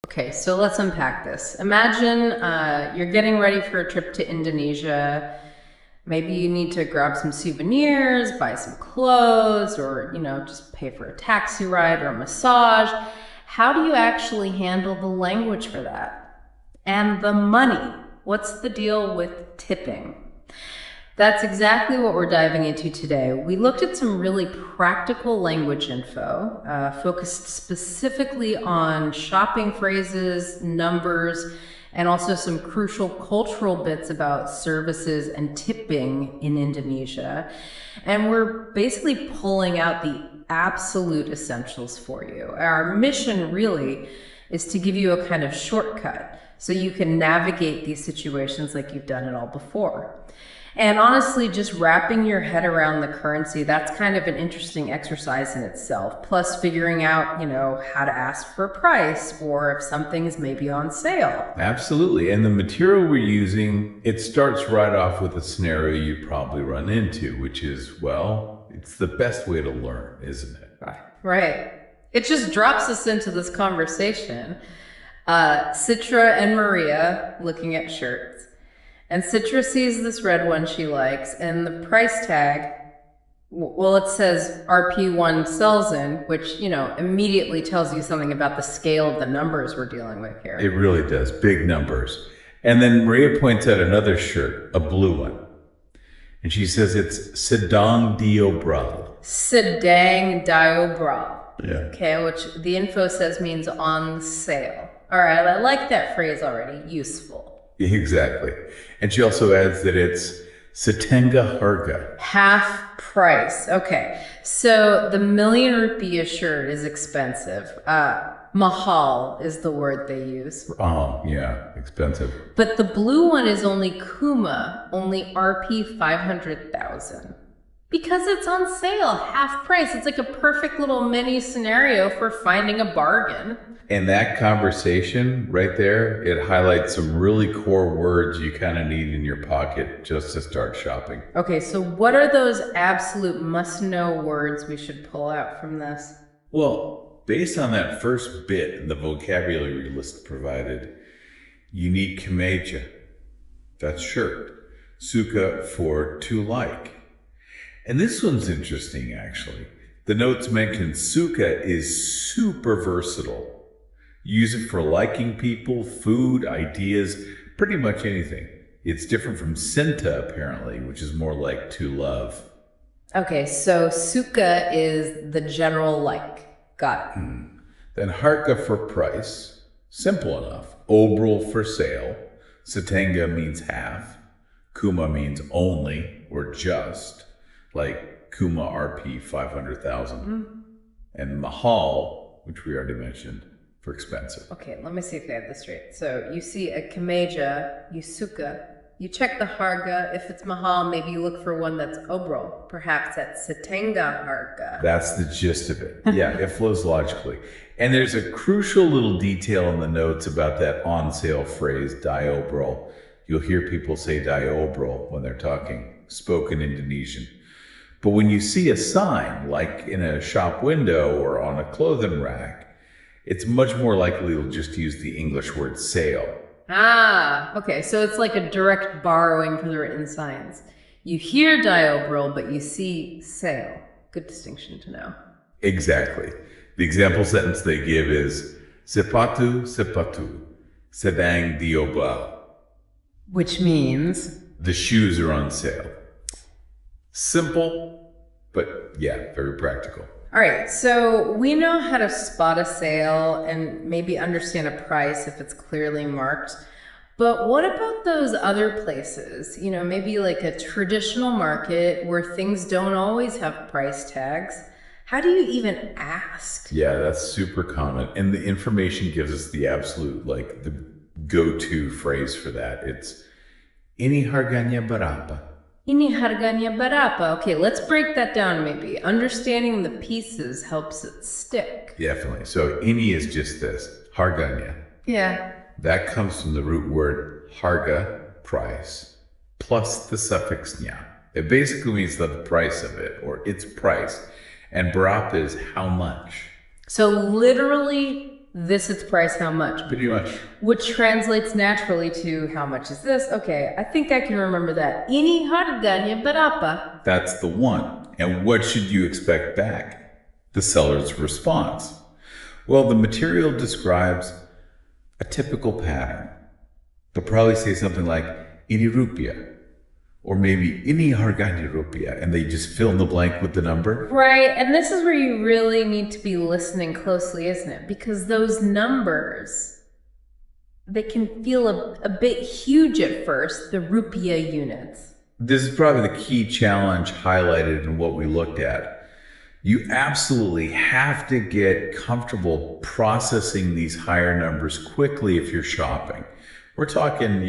Okay, so let's unpack this. Imagine you're getting ready for a trip to Indonesia. Maybe you need to grab some souvenirs, buy some clothes, or, just pay for a taxi ride or a massage. How do you actually handle the language for that? And the money. What's the deal with tipping? That's exactly what we're diving into today. We looked at some really practical language info, focused specifically on shopping phrases, numbers, and also some crucial cultural bits about services and tipping in Indonesia. And we're basically pulling out the absolute essentials for you. Our mission really is to give you a kind of shortcut so you can navigate these situations like you've done it all before. And honestly, just wrapping your head around the currency, that's kind of an interesting exercise in itself. Plus figuring out, how to ask for a price or if something's maybe on sale. Absolutely. And the material we're using, it starts right off with a scenario you probably run into, which is, well, it's the best way to learn, isn't it? Right. It just drops us into this conversation. Citra and Maria looking at shirts. And Citra sees this red one she likes, and the price tag, well, it says RP1000, which, immediately tells you something about the scale of the numbers we're dealing with here. It really does. Big numbers. And then Maria points out another shirt, a blue one. And she says it's Sedang Diobral. Sedang Diobral. Yeah. Okay, which the info says means on sale. All right, I like that phrase already. Useful. Exactly. And she also adds that it's Setengah Harga. Half price. Okay. So the million rupiah shirt is expensive. Mahal is the word they use. Oh, yeah. Expensive. But the blue one is only Kuma, only RP 500,000. Because it's on sale, half price. It's like a perfect little mini scenario for finding a bargain. And that conversation right there, it highlights some really core words you kind of need in your pocket just to start shopping. Okay, so what are those absolute must-know words we should pull out from this? Well, based on that first bit in the vocabulary list provided, you need kemeja. That's shirt. Suka for to like. And this one's interesting, actually. The notes mention suka is super versatile. Use it for liking people, food, ideas, pretty much anything. It's different from cinta, apparently, which is more like to love. Okay, so suka is the general like. Got it. Then harga for price. Simple enough. Obrol for sale. Setengah means half. Kuma means only or just. Like Kuma RP 500,000. And mahal, which we already mentioned, for expensive. Okay, let me see if I have this straight. So you see a kemeja, you suka, you check the harga. If it's mahal, maybe you look for one that's obrol. Perhaps that's setengah harga. That's the gist of it. Yeah, it flows logically. And there's a crucial little detail in the notes about that on sale phrase, diobrol. You'll hear people say diobrol when they're talking, spoken Indonesian. But when you see a sign, like in a shop window or on a clothing rack, it's much more likely you'll just use the English word sale. Ah, okay. So it's like a direct borrowing from the written signs. You hear diobrol, but you see sale. Good distinction to know. Exactly. The example sentence they give is sepatu, sedang diobral. Which means? The shoes are on sale. Simple, but yeah, very practical. All right, so we know how to spot a sale and maybe understand a price if it's clearly marked. But what about those other places? Maybe like a traditional market where things don't always have price tags. How do you even ask? Yeah, that's super common. And the information gives us the absolute, the go-to phrase for that. It's, ini harganya berapa? Ini harganya berapa? Okay, let's break that down maybe. Understanding the pieces helps it stick. Definitely. So ini is just this, harganya. Yeah. That comes from the root word harga, price, plus the suffix nya. It basically means the price of it, or its price. And berapa is how much. So literally this its price, how much? Pretty much. Which translates naturally to how much is this? Okay, I think I can remember that. Ini harganya berapa? That's the one. And what should you expect back? The seller's response. Well, the material describes a typical pattern. They'll probably say something like, ini rupiah. Or maybe ini harganya rupiah, and they just fill in the blank with the number. Right, and this is where you really need to be listening closely, isn't it? Because those numbers, they can feel a bit huge at first, the rupiah units. This is probably the key challenge highlighted in what we looked at. You absolutely have to get comfortable processing these higher numbers quickly if you're shopping. We're talking,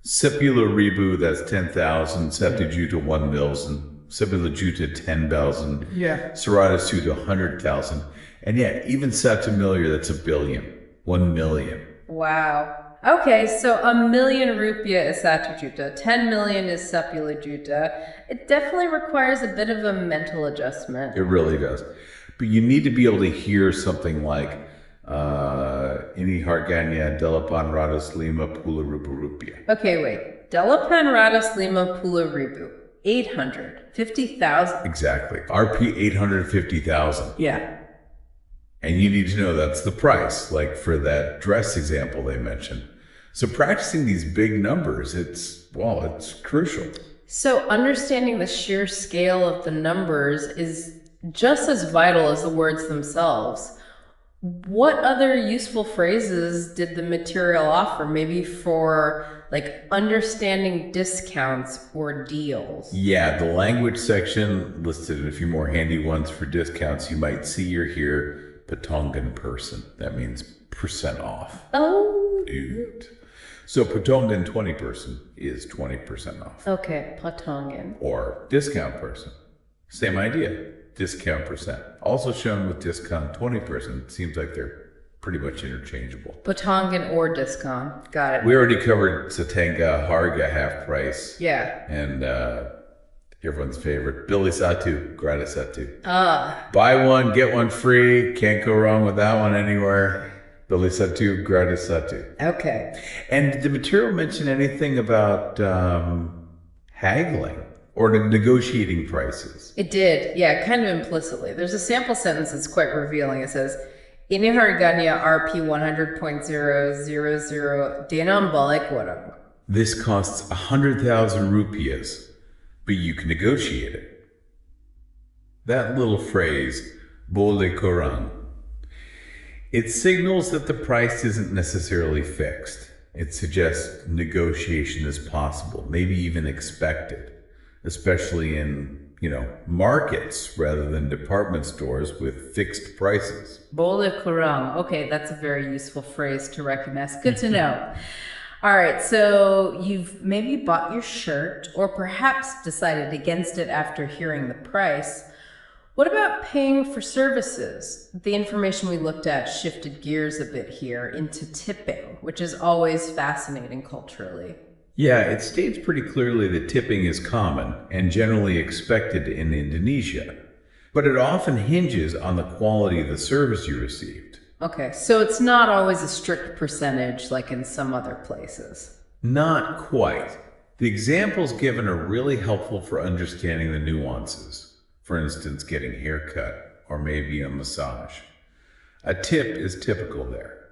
10,000, that's 10,000, satu juta 1 million, 10 juta 10,000, satu juta 100,000, and even satu million, that's a billion, 1 million. Wow. Okay, so 1 million rupiah is satu juta, 10 million is 10 juta. It definitely requires a bit of a mental adjustment. It really does. But you need to be able to hear something like, ini harganya Rp850 rupiah. Okay, wait. Rp850, 850,000. Exactly. Rp 850,000. Yeah. And you need to know that's the price, like for that dress example they mentioned. So practicing these big numbers, it's crucial. So understanding the sheer scale of the numbers is just as vital as the words themselves. What other useful phrases did the material offer, maybe for understanding discounts or deals? Yeah, the language section listed a few more handy ones for discounts. You might see or hear potongan person. That means percent off. Oh. Dude. So potongan 20 person is 20% off. Okay, potongan. Or discount person. Same idea. Discount percent. Also shown with discount 20%. Seems like they're pretty much interchangeable. Potongan or discount. Got it. We already covered Satanga Harga half price. Yeah. And everyone's favorite, Billy Satu, gratis Satu. Ah. Buy one, get one free. Can't go wrong with that one anywhere. Billy Satu, gratis Satu. Okay. And did the material mention anything about haggling? Or negotiating prices? It did, yeah, kind of implicitly. There's a sample sentence that's quite revealing. It says, ini harganya Rp 100.000 dengan balik warang. This costs 100,000 rupiahs, but you can negotiate it. That little phrase, boleh kurang, it signals that the price isn't necessarily fixed. It suggests negotiation is possible, maybe even expected. Especially in, markets rather than department stores with fixed prices. Boleh kurang. Okay, that's a very useful phrase to recognize. Good to know. All right, so you've maybe bought your shirt or perhaps decided against it after hearing the price. What about paying for services? The information we looked at shifted gears a bit here into tipping, which is always fascinating culturally. Yeah, it states pretty clearly that tipping is common and generally expected in Indonesia, but it often hinges on the quality of the service you received. Okay, so it's not always a strict percentage like in some other places. Not quite. The examples given are really helpful for understanding the nuances. For instance, getting a haircut or maybe a massage. A tip is typical there.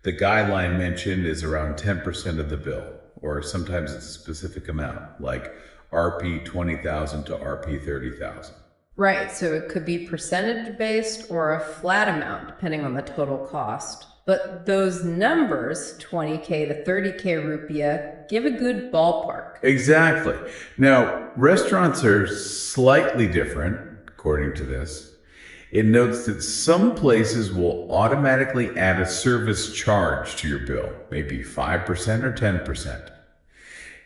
The guideline mentioned is around 10% of the bill. Or sometimes it's a specific amount, like Rp 20,000 to Rp 30,000. Right, so it could be percentage based or a flat amount depending on the total cost. But those numbers, 20K to 30K rupiah, give a good ballpark. Exactly. Now, restaurants are slightly different, according to this. It notes that some places will automatically add a service charge to your bill, maybe 5% or 10%.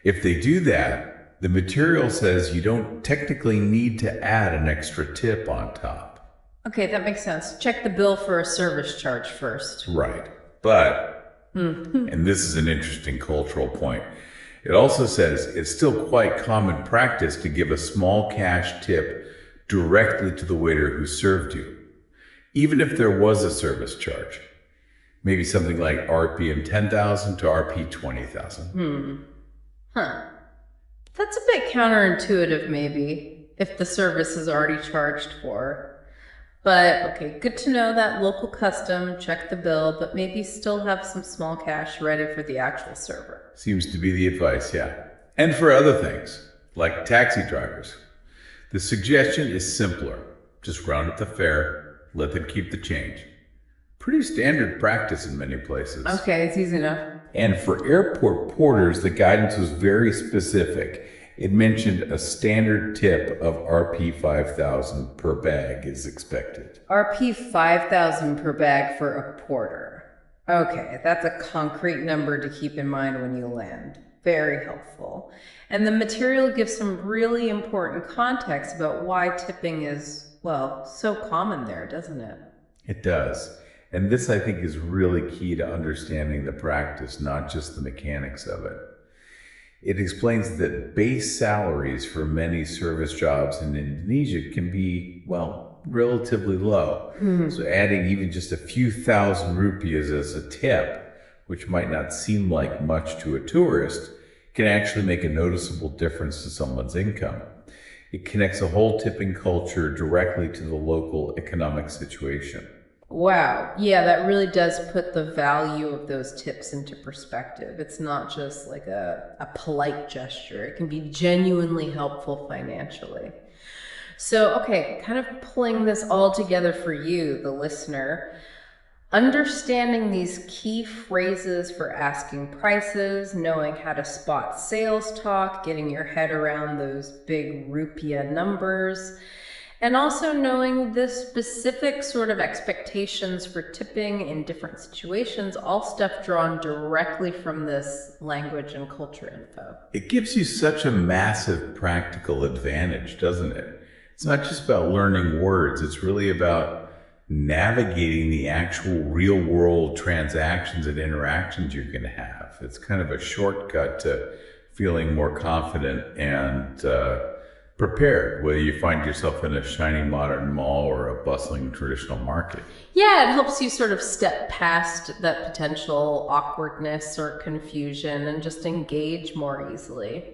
If they do that, the material says you don't technically need to add an extra tip on top. Okay, that makes sense. Check the bill for a service charge first. Right. But, and this is an interesting cultural point, it also says it's still quite common practice to give a small cash tip directly to the waiter who served you. even if there was a service charge. Maybe something like RPM 10,000 to RP 20,000. Huh. That's a bit counterintuitive, maybe, if the service is already charged for. But okay, good to know that local custom, check the bill, but maybe still have some small cash ready for the actual server. Seems to be the advice, yeah. And for other things, like taxi drivers, the suggestion is simpler. Just round up the fare, let them keep the change. Pretty standard practice in many places. Okay, it's easy enough. And for airport porters, the guidance was very specific. It mentioned a standard tip of RP 5,000 per bag is expected. RP 5,000 per bag for a porter. Okay, that's a concrete number to keep in mind when you land. Very helpful. And the material gives some really important context about why tipping is, well, so common there, doesn't it? It does. And this, I think, is really key to understanding the practice, not just the mechanics of it. It explains that base salaries for many service jobs in Indonesia can be, well, relatively low. So adding even just a few thousand rupiahs as a tip, which might not seem like much to a tourist, can actually make a noticeable difference to someone's income. It connects a whole tipping culture directly to the local economic situation. Wow. Yeah, that really does put the value of those tips into perspective. It's not just like a polite gesture. It can be genuinely helpful financially. So, okay, kind of pulling this all together for you, the listener, understanding these key phrases for asking prices, knowing how to spot sales talk, getting your head around those big rupiah numbers, and also knowing the specific sort of expectations for tipping in different situations, all stuff drawn directly from this language and culture info. It gives you such a massive practical advantage, doesn't it? It's not just about learning words, it's really about navigating the actual real world transactions and interactions you're going to have. It's kind of a shortcut to feeling more confident and prepared, whether you find yourself in a shiny modern mall or a bustling traditional market. Yeah, it helps you sort of step past that potential awkwardness or confusion and just engage more easily.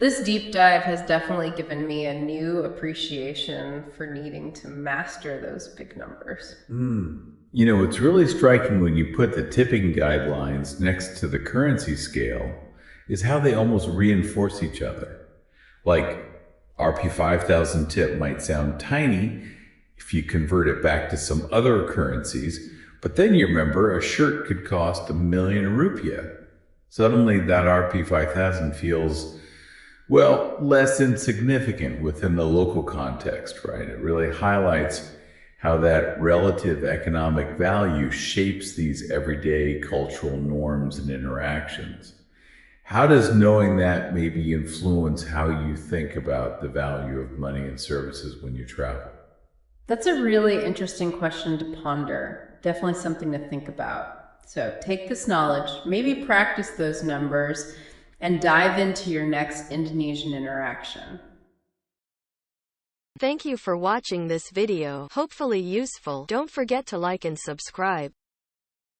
This deep dive has definitely given me a new appreciation for needing to master those big numbers. You know, it's really striking when you put the tipping guidelines next to the currency scale is how they almost reinforce each other. Like, RP 5,000 tip might sound tiny if you convert it back to some other currencies, but then you remember a shirt could cost 1,000,000 rupiah. Suddenly that RP 5,000 feels, well, less insignificant within the local context, right? It really highlights how that relative economic value shapes these everyday cultural norms and interactions. How does knowing that maybe influence how you think about the value of money and services when you travel? That's a really interesting question to ponder. Definitely something to think about. So take this knowledge, maybe practice those numbers, and dive into your next Indonesian interaction. Thank you for watching this video. Hopefully useful. Don't forget to like and subscribe.